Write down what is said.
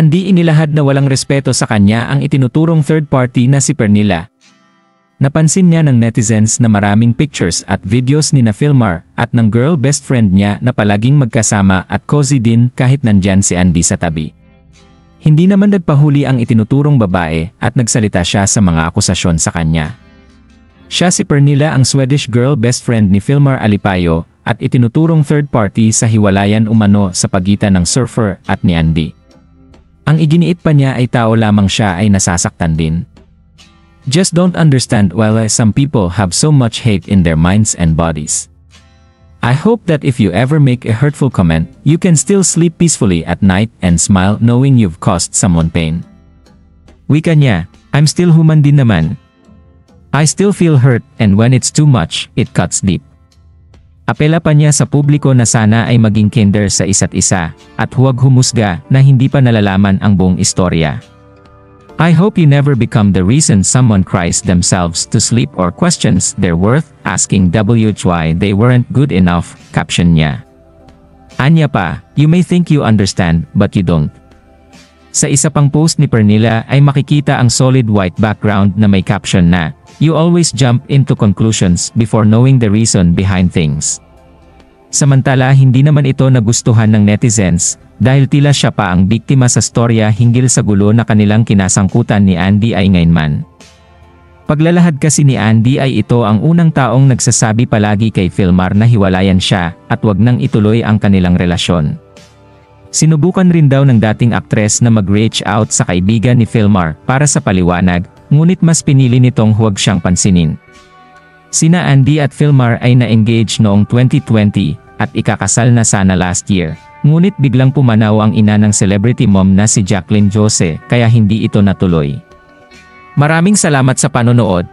Andy inilahad na walang respeto sa kanya ang itinuturong third party na si Pernilla. Napansin niya ng netizens na maraming pictures at videos ni na Filmar at ng girl best friend niya na palaging magkasama at cozy din kahit nandyan si Andy sa tabi. Hindi naman nagpahuli ang itinuturong babae at nagsalita siya sa mga akusasyon sa kanya. Siya si Pernilla ang Swedish girl best friend ni Filmar Alipayo at itinuturong third party sa hiwalayan umano sa pagitan ng surfer at ni Andy. Ang iginiit pa niya ay tao lamang siya ay nasasaktan din. Just don't understand why some people have so much hate in their minds and bodies. I hope that if you ever make a hurtful comment, you can still sleep peacefully at night and smile knowing you've caused someone pain. Wika niya, I'm still human din naman. I still feel hurt and when it's too much, it cuts deep. Apela pa niya sa publiko na sana ay maging kinder sa isa't isa at huwag humusga na hindi pa nalalaman ang buong istorya. I hope you never become the reason someone cries themselves to sleep or questions their worth, asking why they weren't good enough, caption niya. Anya pa, you may think you understand, but you don't. Sa isa pang post ni Pernilla ay makikita ang solid white background na may caption na, you always jump into conclusions before knowing the reason behind things. Samantala hindi naman ito nagustuhan ng netizens, dahil tila siya pa ang biktima sa storya hinggil sa gulo na kanilang kinasangkutan ni Andy ay ngaynman. Paglalahad kasi ni Andy ay ito ang unang taong nagsasabi palagi kay Filmar na hiwalayan siya at wag nang ituloy ang kanilang relasyon. Sinubukan rin daw ng dating aktres na mag-reach out sa kaibigan ni Filmar para sa paliwanag, ngunit mas pinili nitong huwag siyang pansinin. Sina Andy at Filmar ay na-engage noong 2020 at ikakasal na sana last year. Ngunit biglang pumanaw ang ina ng celebrity mom na si Jacqueline Jose kaya hindi ito natuloy. Maraming salamat sa panonood.